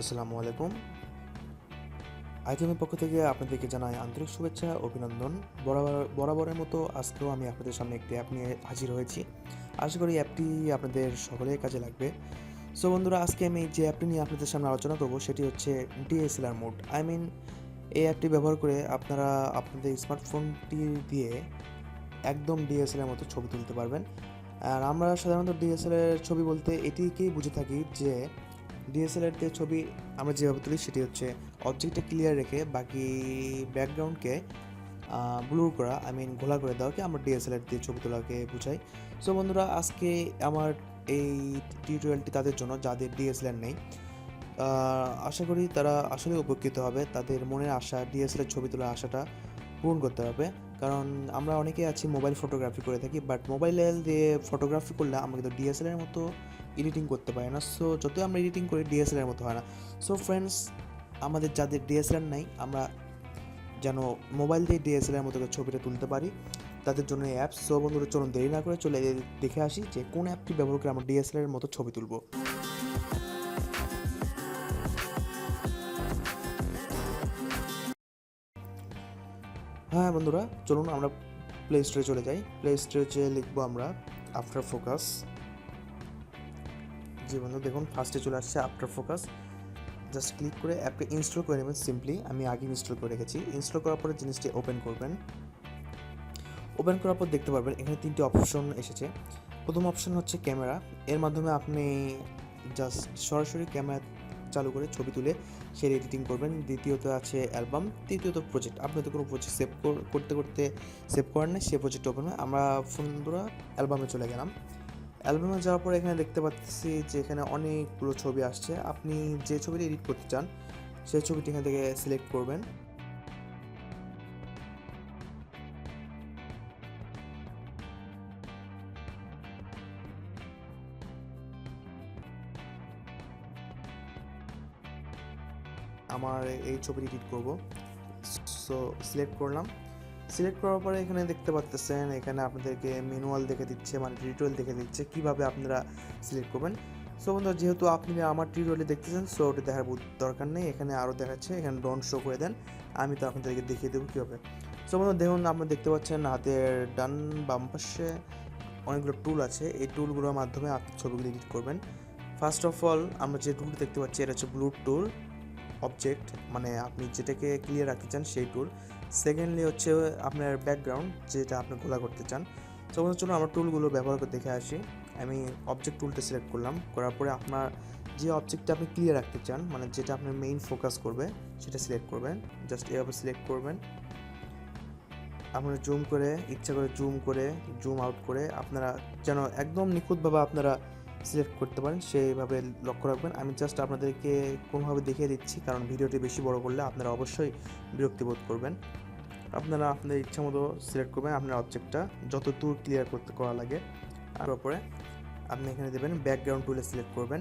আসসালামু আলাইকুম। আইটেমের পক্ষ থেকে আপনাদেরকে জানাই আন্তরিক শুভেচ্ছা অভিনন্দন। বরাবরের মতো আজকেও আমি আপনাদের সামনে একটি অ্যাপ নিয়ে হাজির হয়েছি। আশা করি অ্যাপটি আপনাদের সকলের কাজে লাগবে। সো বন্ধুরা, আজকে আমি যে অ্যাপটি নিয়ে আপনাদের সামনে আলোচনা করব সেটি হচ্ছে ডিএসএলআর মোড। এই অ্যাপটি ব্যবহার করে আপনারা আপনাদের স্মার্টফোনটি দিয়ে একদম ডিএসএলআর মতো ছবি তুলতে পারবেন। আর আমরা সাধারণত ডিএসএলআর ছবি বলতে এটিকেই বুঝে থাকি যে ডিএসএলআর দিয়ে ছবি আমরা যেভাবে তুলি সেটি হচ্ছে অবজেক্টটা ক্লিয়ার রেখে বাকি ব্যাকগ্রাউন্ডকে ব্লুর করা, ঘোলা করে দেওয়াকে আমরা ডিএসএলআর দিয়ে ছবি তোলাকে বুঝাই। সো বন্ধুরা, আজকে আমার এই টিউটোরিয়ালটি তাদের জন্য যাদের ডিএসএলআর নেই। আশা করি তারা আসলে উপকৃত হবে, তাদের মনের আশা ডিএসএলআর ছবি তোলার আশাটা পূরণ করতে হবে। কারণ আমরা অনেকেই আছি মোবাইল ফটোগ্রাফি করে থাকি, বাট মোবাইল দিয়ে ফটোগ্রাফি করলে আমরা কিন্তু ডিএসএলআর মতো এডিটিং করতে পারি না। সো যতই আমরা এডিটিং করি ডিএসএলআর মতো হয় না। সো ফ্রেন্ডস, আমাদের যাদের ডিএসএলআর নাই, আমরা যেন মোবাইল দিয়ে ডিএসএলআর মতো ছবিটা তুলতে পারি, তাদের জন্য এই অ্যাপ। সো বন্ধুরা, চলুন দেরি না করে চলে দেখে আসি যে কোন অ্যাপটি ব্যবহার করে আমরা ডিএসএলআর মতো ছবি তুলব। হ্যাঁ বন্ধুরা, চলুন আমরা প্লে স্টোরে চলে যাই। প্লে স্টোরে যেয়ে লিখবো আমরা আফটার ফোকাস। জি বন্ধু, দেখুন ফার্স্টে চলে আসছে আফটার ফোকাস। জাস্ট ক্লিক করে অ্যাপকে ইনস্টল করে নেবেন সিম্পলি। আমি আগে ইনস্টল করে রেখেছি। ইনস্টল করার পরে জিনিসটি ওপেন করবেন। ওপেন করার পর দেখতে পারবেন এখানে তিনটি অপশন এসেছে। প্রথম অপশন হচ্ছে ক্যামেরা। এর মাধ্যমে আপনি জাস্ট সরাসরি ক্যামেরা চালু করে ছবি তুলে সেই এডিটিং করবেন। দ্বিতীয়ত আছে অ্যালবাম। তৃতীয়ত প্রজেক্ট। আপনি তো কোনো প্রজেক্ট করতে সেভ করেন না, সে প্রজেক্ট ওপেন হয়। আমরা বন্ধুরা অ্যালবামে চলে গেলাম। অ্যালবামে যাওয়ার পরে এখানে দেখতে পাচ্ছি যে এখানে অনেকগুলো ছবি আসছে। আপনি যে ছবিটি এডিট করতে চান সেই ছবিটি এখান থেকে সিলেক্ট করবেন। আমার এই ছবিটি এডিট করব। সো সিলেক্ট করলাম। সিলেক্ট করার পরে এখানে দেখতে পাচ্ছেন এখানে আপনাদেরকে ম্যানুয়াল দেখে দিচ্ছে, মানে টিউটোরিয়াল দেখে দিচ্ছে কীভাবে আপনারা সিলেক্ট করবেন। সো বন্ধুরা, যেহেতু আপনি আমার টিউটোরিয়ালে দেখতেছেন, সো ওটা দেখার দরকার নেই। এখানে আরও দেখাচ্ছে, এখানে ডন শো করে দেন। আমি তো আপনাদেরকে দেখিয়ে দেবো কীভাবে। সো বন্ধুরা, দেখুন আপনারা দেখতে পাচ্ছেন হাতের ডান বাম পাশে অনেকগুলো টুল আছে। এই টুলগুলোর মাধ্যমে আপনি ছবিগুলো এডিট করবেন। ফার্স্ট অফ অল আমরা যে টুলটি দেখতে পাচ্ছি এটা হচ্ছে ব্লুর টুল অবজেক্ট, মানে আপনি যেটাকে ক্লিয়ার রাখতে চান সেই টুল। সেকেন্ডলি হচ্ছে আপনার ব্যাকগ্রাউন্ড, যেটা আপনি ঘোলা করতে চান। তো চলুন আমরা টুলগুলো ব্যবহার করে দেখে আসি। আমি অবজেক্ট টুলটা সিলেক্ট করলাম। করার পরে আপনার যে অবজেক্টটা আপনি ক্লিয়ার রাখতে চান, মানে যেটা আপনার মেইন ফোকাস করবে, সেটা সিলেক্ট করবেন। জাস্ট এভাবে সিলেক্ট করবেন। আপনারা জুম করে, ইচ্ছা করে জুম করে, জুম আউট করে আপনারা যেন একদম নিখুঁতভাবে আপনারা সিলেক্ট করতে পারেন সেইভাবে লক্ষ্য রাখবেন। আমি জাস্ট আপনাদেরকে কোনোভাবে দেখিয়ে দিচ্ছি, কারণ ভিডিওটি বেশি বড় করলে আপনারা অবশ্যই বিরক্তি বোধ করবেন। আপনারা আপনাদের ইচ্ছা মতো সিলেক্ট করবেন আপনার অবজেক্টটা যত দূর ক্লিয়ার করা লাগে। তারপরে আপনি এখানে দেবেন ব্যাকগ্রাউন্ড টুলে সিলেক্ট করবেন।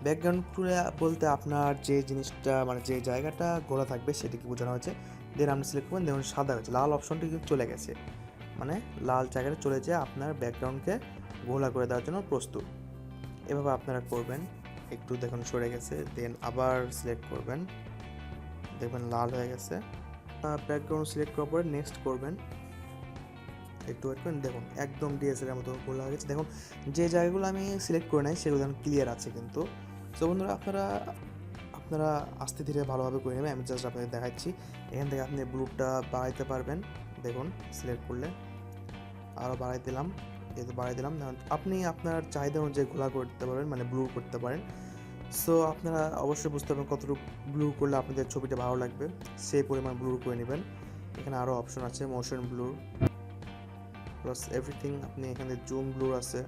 ব্যাকগ্রাউন্ড টুলে বলতে আপনার যে জিনিসটা, মানে যে জায়গাটা ঘোরা থাকবে সেটিকে বোঝানো হয়েছে। দেন আপনি সিলেক্ট করবেন। দেখুন সাদা হয়েছে, লাল অপশনটি কিন্তু চলে গেছে, মানে লাল জায়গাটা চলে যায় আপনার ব্যাকগ্রাউন্ডকে ঘোলা করে দেওয়ার জন্য প্রস্তুত। এভাবে আপনারা করবেন। একটু দেখুন সরে গেছে, দেন আবার সিলেক্ট করবেন, দেখবেন লাল হয়ে গেছে। ব্যাকগ্রাউন্ড সিলেক্ট করার পরে নেক্সট করবেন। একটু ওয়েট করেন, দেখুন একদম ডিএসএলআর মতো ঘোলা হয়ে গেছে। দেখুন যে জায়গাগুলো আমি সিলেক্ট করে নাই সেগুলো এখন ক্লিয়ার আছে কিন্তু। সো বন্ধুরা, আপনারা আস্তে ধীরে ভালোভাবে করে নেবেন। আমি জাস্ট আপনাদের দেখাচ্ছি। এখান থেকে আপনি ব্লুটা বাড়াইতে পারবেন। দেখুন সিলেক্ট করলে আরও বাড়াই দিলাম, যেহেতু বাড়াই দিলাম, আপনি আপনার চাহিদা অনুযায়ী ঘোলা করতে পারবেন, মানে ব্লু করতে পারেন। সো আপনারা অবশ্যই বুঝতে পারবেন কতটুকু ব্লু করলে আপনাদের ছবিটা ভালো লাগবে, সেই পরিমাণ ব্লু করে নেবেন। এখানে আরও অপশন আছে, মোশন ব্লুর প্লাস এভরিথিং। আপনি এখানে জুম ব্লুর আছে,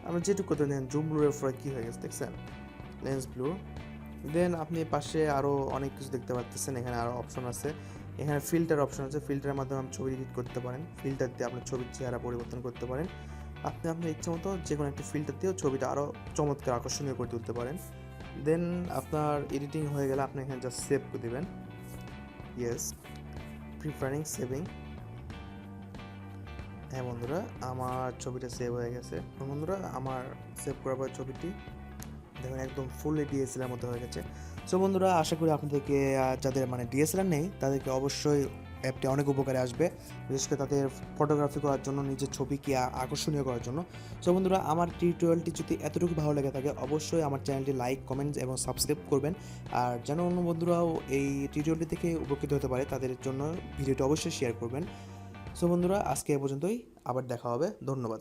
আমরা যেটুকু করতে দেখেন জুম ব্লুরের পরে কী হয়ে গেছে দেখছেন, লেন্স ব্লুর। দেন আপনি পাশে আরও অনেক কিছু দেখতে পাচ্ছেন, এখানে আরও অপশন আছে। এখানে ফিল্টার অপশন আছে, ফিল্টারের মাধ্যমে আপনি ছবি এডিট করতে পারেন। ফিল্টার দিয়ে আপনার ছবির চেহারা পরিবর্তন করতে পারেন। আপনি আপনার ইচ্ছা মতো যে কোনো একটা ফিল্টার দিয়েও ছবিটা আরও চমৎকার আকর্ষণীয় করে তুলতে পারেন। দেন আপনার এডিটিং হয়ে গেলে আপনি এখানে জাস্ট সেভ করে দেবেন। Yes, প্রিফারিং saving. হ্যাঁ বন্ধুরা, আমার ছবিটা সেভ হয়ে গেছে। বন্ধুরা, আমার সেভ করার পর ছবিটি দেখুন একদম ফুললি ডিএসএলআর মতো হয়ে গেছে। সো বন্ধুরা, আশা করি আপনাদেরকে যাদের মানে ডিএসএলআর নেই তাদেরকে অবশ্যই অ্যাপটি অনেক উপকারে আসবে, বিশেষ করে তাদের ফটোগ্রাফি করার জন্য, নিজের ছবিকে আকর্ষণীয় করার জন্য। সো বন্ধুরা, আমার টিউটোরিয়ালটি যদি এতটুকু ভালো লেগে থাকে অবশ্যই আমার চ্যানেলটি লাইক, কমেন্ট এবং সাবস্ক্রাইব করবেন। আর যেন অন্য বন্ধুরাও এই টিউটোরিয়ালটি থেকে উপকৃত হতে পারে তাদের জন্য ভিডিওটি অবশ্যই শেয়ার করবেন। সো বন্ধুরা, আজকে এ পর্যন্তই, আবার দেখা হবে। ধন্যবাদ।